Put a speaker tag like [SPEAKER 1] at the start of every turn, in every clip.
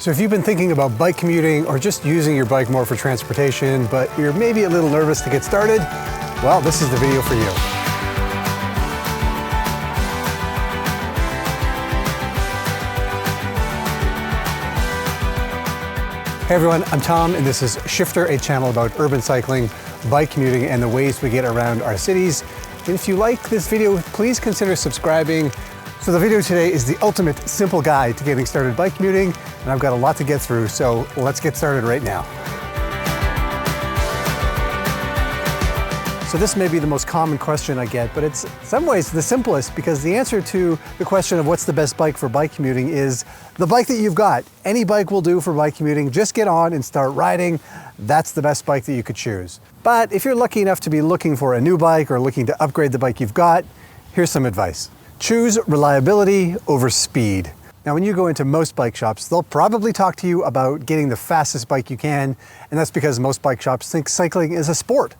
[SPEAKER 1] So if you've been thinking about bike commuting or just using your bike more for transportation, but you're maybe a little nervous to get started, well, this is the video for you. Hey everyone, I'm Tom and this is Shifter, a channel about urban cycling, bike commuting, and the ways we get around our cities. And if you like this video, please consider subscribing. So the video today is the ultimate simple guide to getting started bike commuting, and I've got a lot to get through, so let's get started right now. So this may be the most common question I get, but it's in some ways the simplest, because the answer to the question of what's the best bike for bike commuting is the bike that you've got. Any bike will do for bike commuting. Just get on and start riding. That's the best bike that you could choose. But if you're lucky enough to be looking for a new bike or looking to upgrade the bike you've got, here's some advice. Choose reliability over speed. Now, when you go into most bike shops, they'll probably talk to you about getting the fastest bike you can, and that's because most bike shops think cycling is a sport.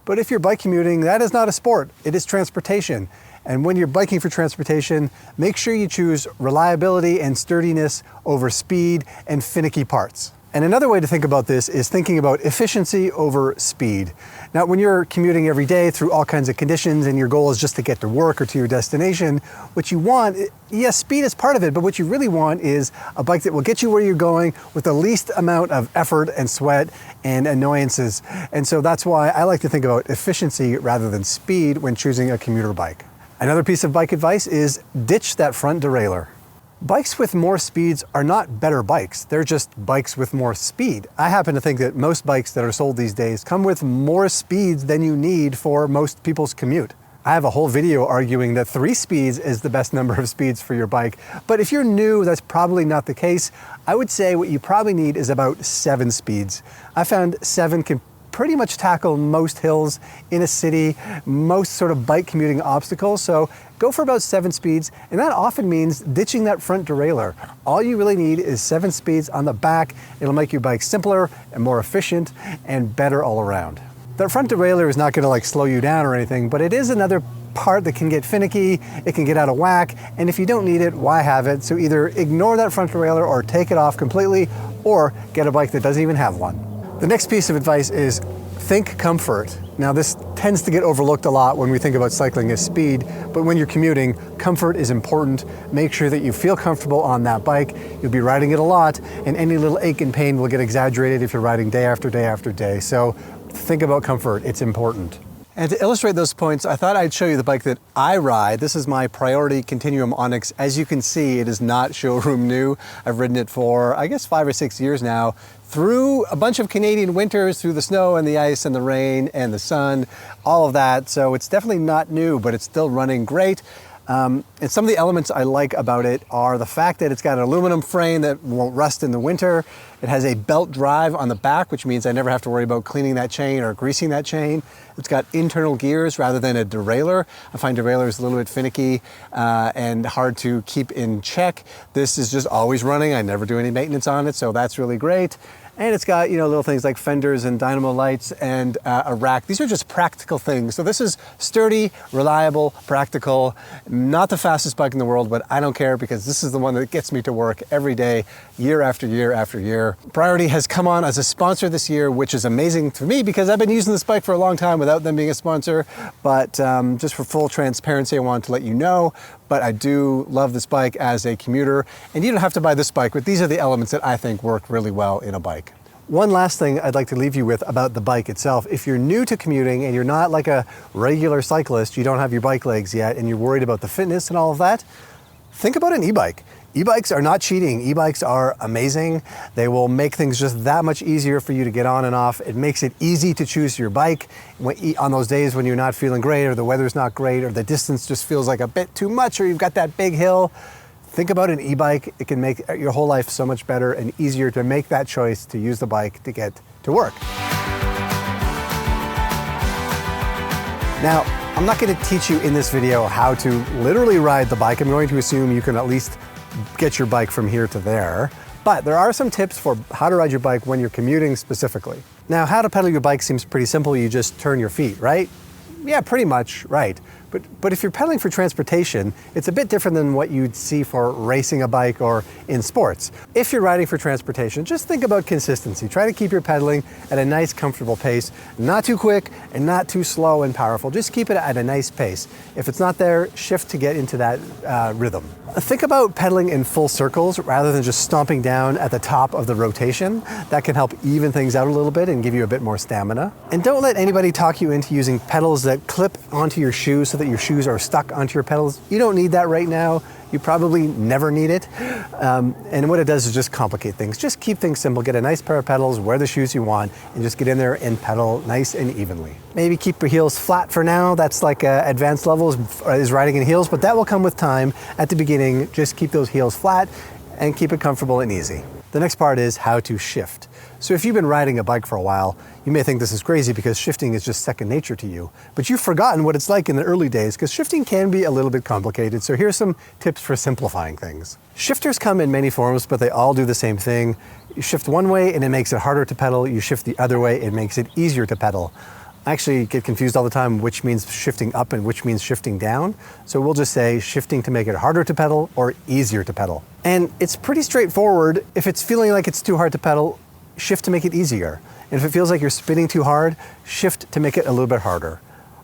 [SPEAKER 1] But if you're bike commuting, that is not a sport, it is transportation. And when you're biking for transportation, make sure you choose reliability and sturdiness over speed and finicky parts. And another way to think about this is thinking about efficiency over speed. Now, when you're commuting every day through all kinds of conditions and your goal is just to get to work or to your destination, what you want, yes, speed is part of it, but what you really want is a bike that will get you where you're going with the least amount of effort and sweat and annoyances. And so that's why I like to think about efficiency rather than speed when choosing a commuter bike. Another piece of bike advice is ditch that front derailleur. Bikes with more speeds are not better bikes, they're just bikes with more speed. I happen to think that most bikes that are sold these days come with more speeds than you need for most people's commute. I have a whole video arguing that 3 speeds is the best number of speeds for your bike, but if you're new, that's probably not the case. I would say what you probably need is about 7 speeds. I found 7 can pretty much tackle most hills in a city, most sort of bike commuting obstacles. So go for about 7 speeds, and that often means ditching that front derailleur. All you really need is 7 speeds on the back. It'll make your bike simpler and more efficient and better all around. That front derailleur is not gonna slow you down or anything, but it is another part that can get finicky, it can get out of whack, and if you don't need it, why have it? So either ignore that front derailleur or take it off completely, or get a bike that doesn't even have one. The next piece of advice is think comfort. Now, this tends to get overlooked a lot when we think about cycling as speed, but when you're commuting, comfort is important. Make sure that you feel comfortable on that bike. You'll be riding it a lot, and any little ache and pain will get exaggerated if you're riding day after day after day. So think about comfort, it's important. And to illustrate those points, I thought I'd show you the bike that I ride. This is my Priority Continuum Onyx. As you can see, it is not showroom new. I've ridden it for, I guess, 5 or 6 years now, through a bunch of Canadian winters, through the snow and the ice and the rain and the sun, all of that. So it's definitely not new, but it's still running great. And some of the elements I like about it are the fact that it's got an aluminum frame that won't rust in the winter. It has a belt drive on the back, which means I never have to worry about cleaning that chain or greasing that chain. It's got internal gears rather than a derailleur. I find derailleurs a little bit finicky and hard to keep in check. This is just always running. I never do any maintenance on it, so that's really great. And it's got, little things like fenders and dynamo lights and a rack. These are just practical things. So this is sturdy, reliable, practical, not the fastest bike in the world, but I don't care because this is the one that gets me to work every day, year after year after year. Priority has come on as a sponsor this year, which is amazing for me because I've been using this bike for a long time without them being a sponsor. But just for full transparency, I wanted to let you know. But I do love this bike as a commuter, and you don't have to buy this bike, but these are the elements that I think work really well in a bike. One last thing I'd like to leave you with about the bike itself. If you're new to commuting and you're not like a regular cyclist, you don't have your bike legs yet, and you're worried about the fitness and all of that, think about an e-bike. E-bikes are not cheating. E-bikes are amazing. They will make things just that much easier for you to get on and off. It makes it easy to choose your bike on those days when you're not feeling great or the weather's not great or the distance just feels like a bit too much or you've got that big hill. Think about an e-bike. It can make your whole life so much better and easier to make that choice to use the bike to get to work. Now, I'm not going to teach you in this video how to literally ride the bike. I'm going to assume you can at least get your bike from here to there. But there are some tips for how to ride your bike when you're commuting specifically. Now, how to pedal your bike seems pretty simple. You just turn your feet, right? Yeah, pretty much, right. But if you're pedaling for transportation, it's a bit different than what you'd see for racing a bike or in sports. If you're riding for transportation, just think about consistency. Try to keep your pedaling at a nice, comfortable pace, not too quick and not too slow and powerful. Just keep it at a nice pace. If it's not there, shift to get into that rhythm. Think about pedaling in full circles rather than just stomping down at the top of the rotation. That can help even things out a little bit and give you a bit more stamina. And don't let anybody talk you into using pedals that clip onto your shoes so that your shoes are stuck onto your pedals. You don't need that right now. You probably never need it. And what it does is just complicate things. Just keep things simple. Get a nice pair of pedals, wear the shoes you want, and just get in there and pedal nice and evenly. Maybe keep your heels flat for now. That's like advanced levels is riding in heels, but that will come with time. At the beginning, just keep those heels flat and keep it comfortable and easy. The next part is how to shift. So if you've been riding a bike for a while, you may think this is crazy because shifting is just second nature to you, but you've forgotten what it's like in the early days because shifting can be a little bit complicated. So here's some tips for simplifying things. Shifters come in many forms, but they all do the same thing. You shift one way and it makes it harder to pedal. You shift the other way, it makes it easier to pedal. I actually get confused all the time which means shifting up and which means shifting down. So we'll just say shifting to make it harder to pedal or easier to pedal. And it's pretty straightforward. If it's feeling like it's too hard to pedal, shift to make it easier. And if it feels like you're spinning too hard, shift to make it a little bit harder.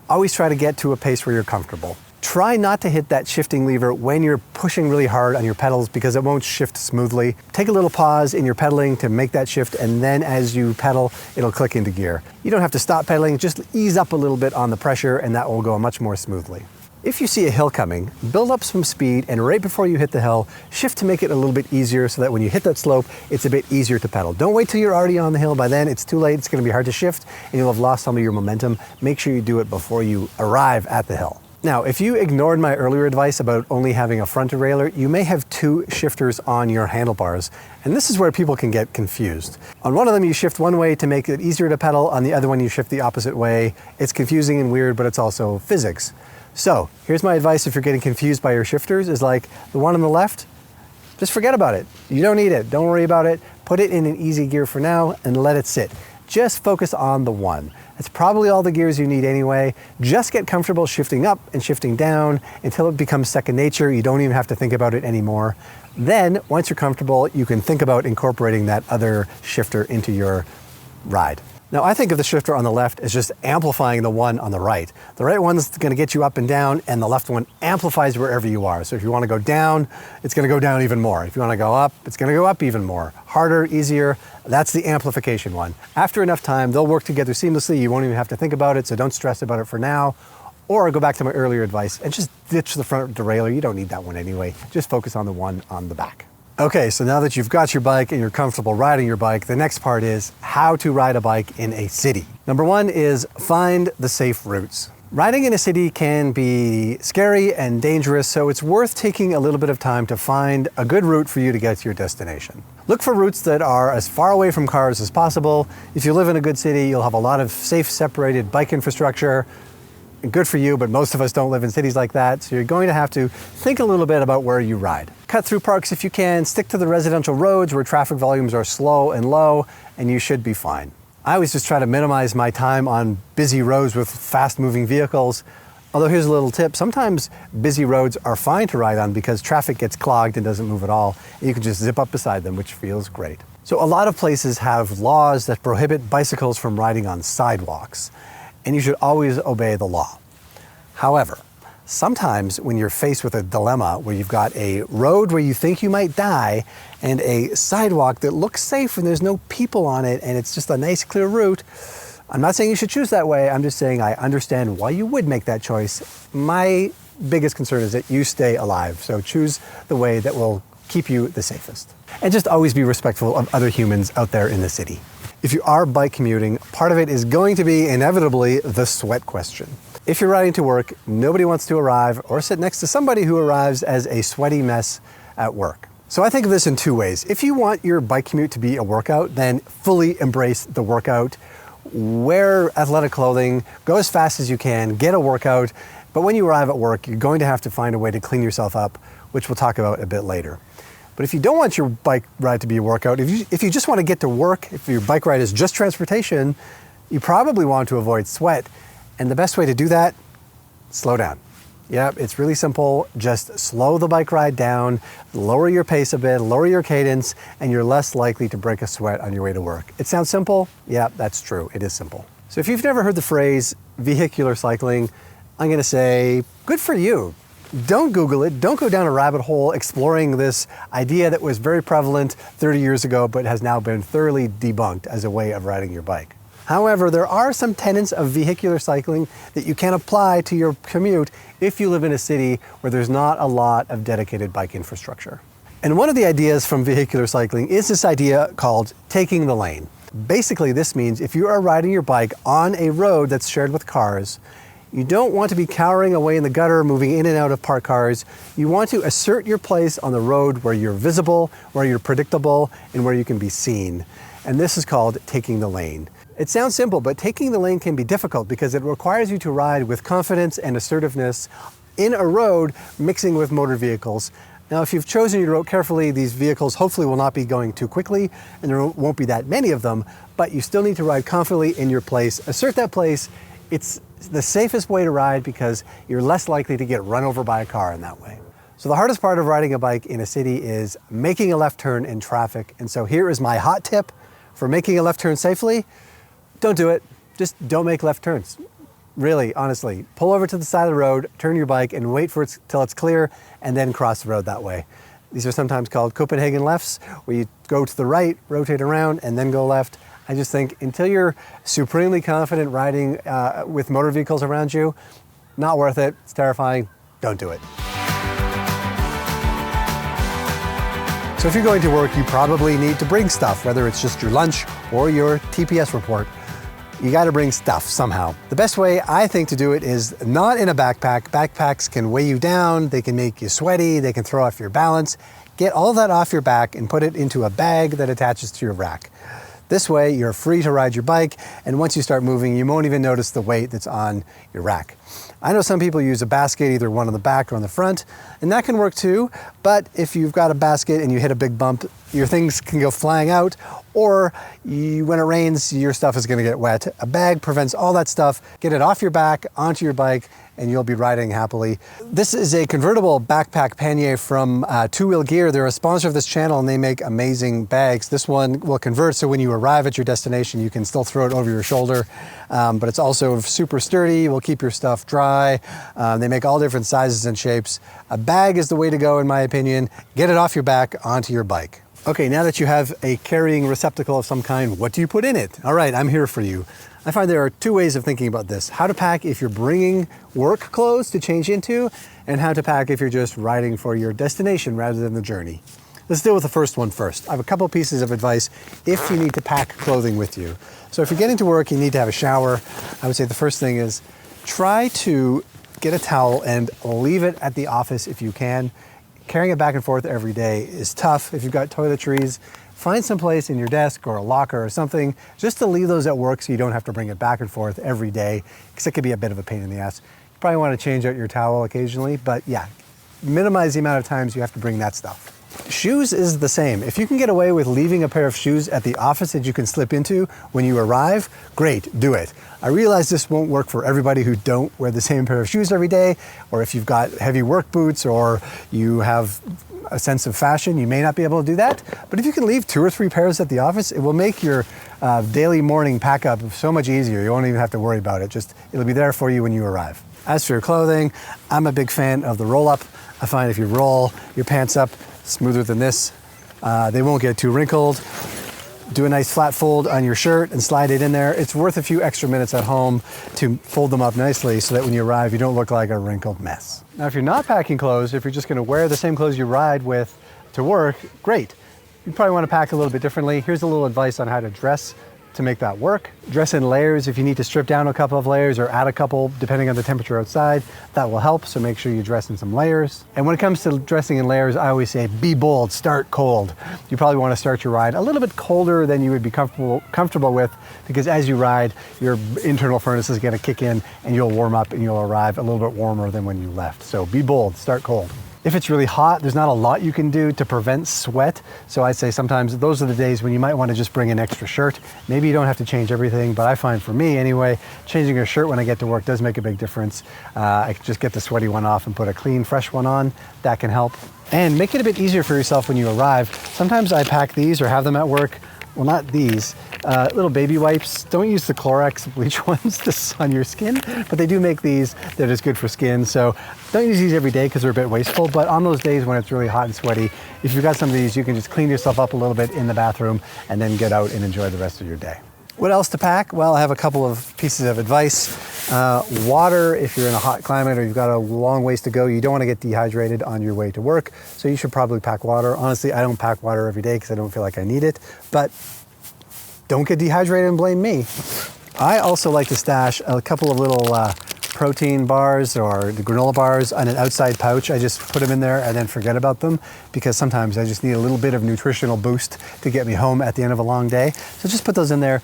[SPEAKER 1] Always try to get to a pace where you're comfortable. Try not to hit that shifting lever when you're pushing really hard on your pedals because it won't shift smoothly. Take a little pause in your pedaling to make that shift, and then as you pedal, it'll click into gear. You don't have to stop pedaling, just ease up a little bit on the pressure and that will go much more smoothly. If you see a hill coming, build up some speed, and right before you hit the hill, shift to make it a little bit easier so that when you hit that slope, it's a bit easier to pedal. Don't wait till you're already on the hill. By then, it's too late. It's going to be hard to shift, and you'll have lost some of your momentum. Make sure you do it before you arrive at the hill. Now, if you ignored my earlier advice about only having a front derailleur, you may have two shifters on your handlebars, and this is where people can get confused. On one of them, you shift one way to make it easier to pedal. On the other one, you shift the opposite way. It's confusing and weird, but it's also physics. So here's my advice if you're getting confused by your shifters is like the one on the left, just forget about it. You don't need it. Don't worry about it. Put it in an easy gear for now and let it sit. Just focus on the one. It's probably all the gears you need anyway. Just get comfortable shifting up and shifting down until it becomes second nature. You don't even have to think about it anymore. Then, once you're comfortable, you can think about incorporating that other shifter into your ride. Now, I think of the shifter on the left as just amplifying the one on the right. The right one's going to get you up and down, and the left one amplifies wherever you are. So if you want to go down, it's going to go down even more. If you want to go up, it's going to go up even more. Harder, easier, that's the amplification one. After enough time, they'll work together seamlessly. You won't even have to think about it, so don't stress about it for now. Or go back to my earlier advice and just ditch the front derailleur. You don't need that one anyway. Just focus on the one on the back. Okay, so now that you've got your bike and you're comfortable riding your bike, the next part is how to ride a bike in a city. Number one is find the safe routes. Riding in a city can be scary and dangerous, so it's worth taking a little bit of time to find a good route for you to get to your destination. Look for routes that are as far away from cars as possible. If you live in a good city, you'll have a lot of safe, separated bike infrastructure. Good for you, but most of us don't live in cities like that, so you're going to have to think a little bit about where you ride. Cut through parks if you can, stick to the residential roads where traffic volumes are slow and low, and you should be fine. I always just try to minimize my time on busy roads with fast-moving vehicles. Although here's a little tip, sometimes busy roads are fine to ride on because traffic gets clogged and doesn't move at all, and you can just zip up beside them, which feels great. So a lot of places have laws that prohibit bicycles from riding on sidewalks, and you should always obey the law. However, sometimes when you're faced with a dilemma where you've got a road where you think you might die and a sidewalk that looks safe and there's no people on it and it's just a nice clear route, I'm not saying you should choose that way. I'm just saying I understand why you would make that choice. My biggest concern is that you stay alive. So choose the way that will keep you the safest. And just always be respectful of other humans out there in the city. If you are bike commuting, part of it is going to be inevitably the sweat question. If you're riding to work, nobody wants to arrive or sit next to somebody who arrives as a sweaty mess at work. So I think of this in two ways. If you want your bike commute to be a workout, then fully embrace the workout. Wear athletic clothing, go as fast as you can, get a workout. But when you arrive at work, you're going to have to find a way to clean yourself up, which we'll talk about a bit later. But if you don't want your bike ride to be a workout, if you just want to get to work, if your bike ride is just transportation, you probably want to avoid sweat. And the best way to do that, slow down. Yep, it's really simple. Just slow the bike ride down, lower your pace a bit, lower your cadence, and you're less likely to break a sweat on your way to work. It sounds simple? Yeah, that's true. It is simple. So if you've never heard the phrase vehicular cycling, I'm gonna say, good for you. Don't Google it. Don't go down a rabbit hole exploring this idea that was very prevalent 30 years ago, but has now been thoroughly debunked as a way of riding your bike. However, there are some tenets of vehicular cycling that you can apply to your commute if you live in a city where there's not a lot of dedicated bike infrastructure. And one of the ideas from vehicular cycling is this idea called taking the lane. Basically, this means if you are riding your bike on a road that's shared with cars, you don't want to be cowering away in the gutter, moving in and out of parked cars. You want to assert your place on the road where you're visible, where you're predictable, and where you can be seen. And this is called taking the lane. It sounds simple, but taking the lane can be difficult because it requires you to ride with confidence and assertiveness in a road mixing with motor vehicles. Now, if you've chosen your route carefully, these vehicles hopefully will not be going too quickly and there won't be that many of them, but you still need to ride confidently in your place. Assert that place. It's the safest way to ride because you're less likely to get run over by a car in that way. So the hardest part of riding a bike in a city is making a left turn in traffic. And so here is my hot tip for making a left turn safely. Don't do it. Just don't make left turns. Really, honestly, pull over to the side of the road, turn your bike and wait for it till it's clear and then cross the road that way. These are sometimes called Copenhagen lefts, where you go to the right, rotate around and then go left. I just think until you're supremely confident riding with motor vehicles around you, not worth it. It's terrifying. Don't do it. So if you're going to work, you probably need to bring stuff, whether it's just your lunch or your TPS report. You got to bring stuff somehow. The best way I think to do it is not in a backpack. Backpacks can weigh you down, they can make you sweaty, they can throw off your balance. Get all that off your back and put it into a bag that attaches to your rack. This way you're free to ride your bike, and once you start moving, you won't even notice the weight that's on your rack. I know some people use a basket, either one on the back or on the front, and that can work too, but if you've got a basket and you hit a big bump, your things can go flying out, or when it rains, your stuff is gonna get wet. A bag prevents all that stuff. Get it off your back, onto your bike, and you'll be riding happily. This is a convertible backpack pannier from Two Wheel Gear. They're a sponsor of this channel and they make amazing bags. This one will convert so when you arrive at your destination, you can still throw it over your shoulder. But it's also super sturdy, will keep your stuff dry. They make all different sizes and shapes. A bag is the way to go in my opinion. Get it off your back, onto your bike. Okay, now that you have a carrying receptacle of some kind, what do you put in it? All right, I'm here for you. I find there are two ways of thinking about this. How to pack if you're bringing work clothes to change into, and how to pack if you're just riding for your destination rather than the journey. Let's deal with the first one first. I have a couple pieces of advice if you need to pack clothing with you. So if you're getting to work, you need to have a shower. I would say the first thing is try to get a towel and leave it at the office if you can. Carrying it back and forth every day is tough. If you've got toiletries, find some place in your desk or a locker or something just to leave those at work so you don't have to bring it back and forth every day, because it could be a bit of a pain in the ass. You probably want to change out your towel occasionally, but yeah, minimize the amount of times you have to bring that stuff. Shoes is the same. If you can get away with leaving a pair of shoes at the office that you can slip into when you arrive, great, do it. I realize this won't work for everybody who don't wear the same pair of shoes every day, or if you've got heavy work boots or you have a sense of fashion, you may not be able to do that. But if you can leave 2 or 3 pairs at the office, it will make your daily morning pack up so much easier. You won't even have to worry about it. Just it'll be there for you when you arrive. As for your clothing, I'm a big fan of the roll-up. I find if you roll your pants up smoother than this, they won't get too wrinkled. Do a nice flat fold on your shirt and slide it in there. It's worth a few extra minutes at home to fold them up nicely so that when you arrive, you don't look like a wrinkled mess. Now, if you're not packing clothes, if you're just gonna wear the same clothes you ride with to work, great. You probably wanna pack a little bit differently. Here's a little advice on how to dress to make that work. Dress in layers. If you need to strip down a couple of layers or add a couple, depending on the temperature outside, that will help. So make sure you dress in some layers. And when it comes to dressing in layers, I always say, be bold, start cold. You probably want to start your ride a little bit colder than you would be comfortable with, because as you ride, your internal furnace is going to kick in and you'll warm up and you'll arrive a little bit warmer than when you left. So be bold, start cold. If it's really hot, there's not a lot you can do to prevent sweat. So I'd say sometimes those are the days when you might want to just bring an extra shirt. Maybe you don't have to change everything, but I find for me anyway, changing a shirt when I get to work does make a big difference. I can just get the sweaty one off and put a clean, fresh one on. That can help. And make it a bit easier for yourself when you arrive. Sometimes I pack these or have them at work. Well, not these, little baby wipes. Don't use the Clorox bleach ones this on your skin, but they do make these that is good for skin. So don't use these every day because they're a bit wasteful, but on those days when it's really hot and sweaty, if you've got some of these, you can just clean yourself up a little bit in the bathroom and then get out and enjoy the rest of your day. What else to pack? Well, I have a couple of pieces of advice. Water, if you're in a hot climate or you've got a long ways to go, you don't want to get dehydrated on your way to work. So you should probably pack water. Honestly, I don't pack water every day because I don't feel like I need it, but don't get dehydrated and blame me. I also like to stash a couple of little protein bars or the granola bars on an outside pouch. I just put them in there and then forget about them because sometimes I just need a little bit of nutritional boost to get me home at the end of a long day. So just put those in there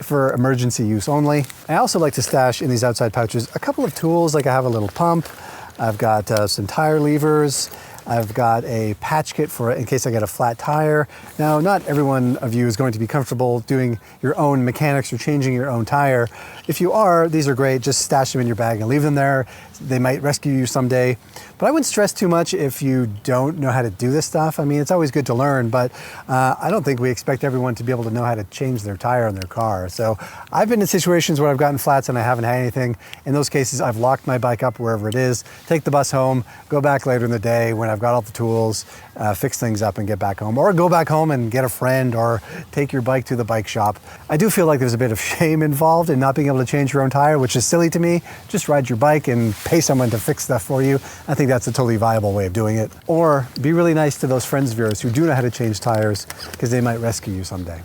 [SPEAKER 1] for emergency use only. I also like to stash in these outside pouches a couple of tools, like I have a little pump, I've got some tire levers, I've got a patch kit for in case I get a flat tire. Now, not everyone of you is going to be comfortable doing your own mechanics or changing your own tire. If you are, these are great. Just stash them in your bag and leave them there. They might rescue you someday. But I wouldn't stress too much if you don't know how to do this stuff. I mean, it's always good to learn, but I don't think we expect everyone to be able to know how to change their tire on their car. So I've been in situations where I've gotten flats and I haven't had anything. In those cases, I've locked my bike up wherever it is, take the bus home, go back later in the day when I've got all the tools, fix things up and get back home. Or go back home and get a friend or take your bike to the bike shop. I do feel like there's a bit of shame involved in not being able to change your own tire, which is silly to me. Just ride your bike and pay someone to fix stuff for you. I think that's a totally viable way of doing it. Or be really nice to those friends of yours who do know how to change tires because they might rescue you someday.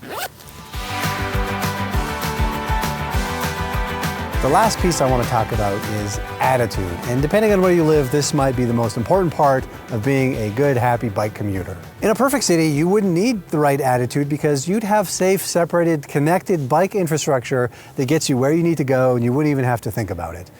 [SPEAKER 1] The last piece I want to talk about is attitude. And depending on where you live, this might be the most important part of being a good, happy bike commuter. In a perfect city, you wouldn't need the right attitude because you'd have safe, separated, connected bike infrastructure that gets you where you need to go and you wouldn't even have to think about it.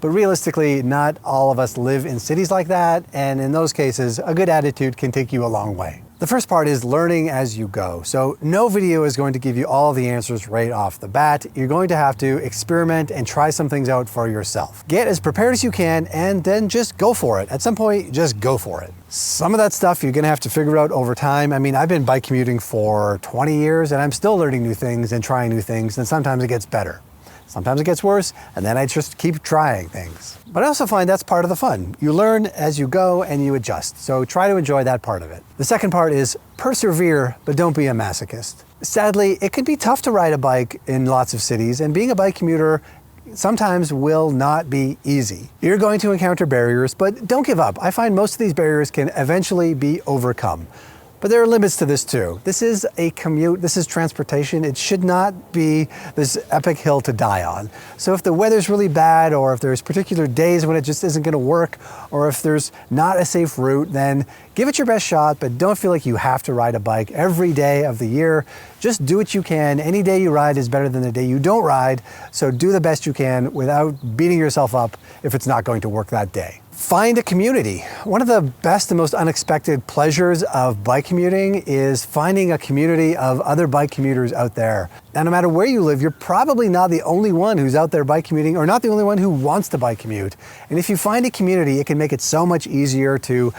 [SPEAKER 1] But realistically, not all of us live in cities like that, and in those cases, a good attitude can take you a long way. The first part is learning as you go. So no video is going to give you all the answers right off the bat. You're going to have to experiment and try some things out for yourself. Get as prepared as you can and then just go for it. At some point, just go for it. Some of that stuff you're gonna have to figure out over time. I mean, I've been bike commuting for 20 years and I'm still learning new things and trying new things, and sometimes it gets better. Sometimes it gets worse, and then I just keep trying things. But I also find that's part of the fun. You learn as you go and you adjust. So try to enjoy that part of it. The second part is persevere, but don't be a masochist. Sadly, it can be tough to ride a bike in lots of cities, and being a bike commuter sometimes will not be easy. You're going to encounter barriers, but don't give up. I find most of these barriers can eventually be overcome. But there are limits to this too. This is a commute, this is transportation. It should not be this epic hill to die on. So if the weather's really bad, or if there's particular days when it just isn't gonna work, or if there's not a safe route, then give it your best shot, but don't feel like you have to ride a bike every day of the year. Just do what you can. Any day you ride is better than the day you don't ride, so do the best you can without beating yourself up if it's not going to work that day. Find a community. One of the best and most unexpected pleasures of bike commuting is finding a community of other bike commuters out there. Now, no matter where you live, you're probably not the only one who's out there bike commuting, or not the only one who wants to bike commute. And if you find a community, it can make it so much easier to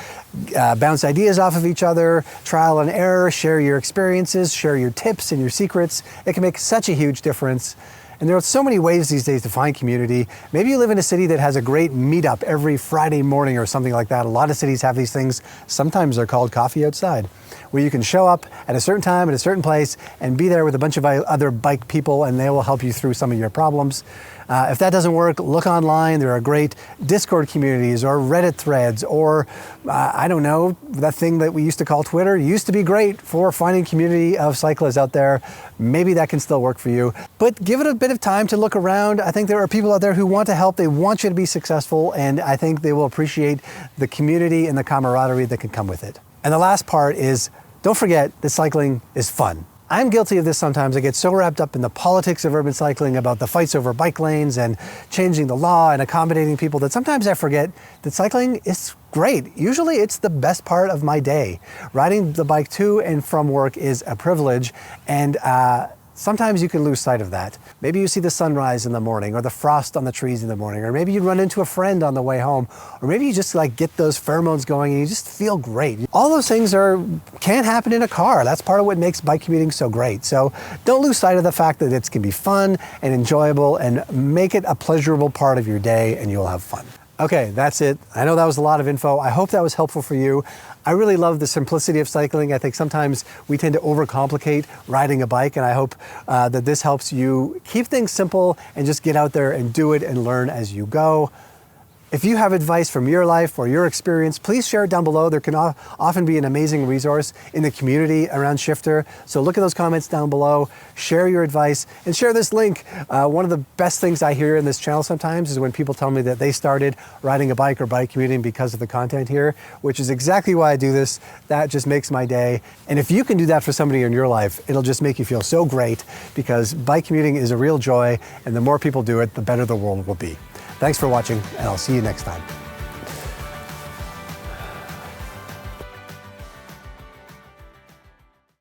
[SPEAKER 1] bounce ideas off of each other, trial and error, share your experiences, share your tips and your secrets. It can make such a huge difference. And there are so many ways these days to find community. Maybe you live in a city that has a great meetup every Friday morning or something like that. A lot of cities have these things. Sometimes they're called coffee outside, where you can show up at a certain time at a certain place and be there with a bunch of other bike people, and they will help you through some of your problems. If that doesn't work, look online. There are great Discord communities or Reddit threads, or I don't know, that thing that we used to call Twitter used to be great for finding community of cyclists out there. Maybe that can still work for you, but give it a bit of time to look around. I think there are people out there who want to help. They want you to be successful, and I think they will appreciate the community and the camaraderie that can come with it. And the last part is, don't forget that cycling is fun. I'm guilty of this sometimes. I get so wrapped up in the politics of urban cycling, about the fights over bike lanes and changing the law and accommodating people, that sometimes I forget that cycling is great. Usually it's the best part of my day. Riding the bike to and from work is a privilege, and sometimes you can lose sight of that. Maybe you see the sunrise in the morning, or the frost on the trees in the morning, or maybe you run into a friend on the way home, or maybe you just like get those pheromones going and you just feel great. All those things can't happen in a car. That's part of what makes bike commuting so great. So don't lose sight of the fact that it can be fun and enjoyable, and make it a pleasurable part of your day and you'll have fun. Okay, that's it. I know that was a lot of info. I hope that was helpful for you. I really love the simplicity of cycling. I think sometimes we tend to overcomplicate riding a bike, and I hope that this helps you keep things simple and just get out there and do it and learn as you go. If you have advice from your life or your experience, please share it down below. There can often be an amazing resource in the community around Shifter. So look at those comments down below, share your advice, and share this link. One of the best things I hear in this channel sometimes is when people tell me that they started riding a bike or bike commuting because of the content here, which is exactly why I do this. That just makes my day. And if you can do that for somebody in your life, it'll just make you feel so great, because bike commuting is a real joy, and the more people do it, the better the world will be. Thanks for watching, and I'll see you next time.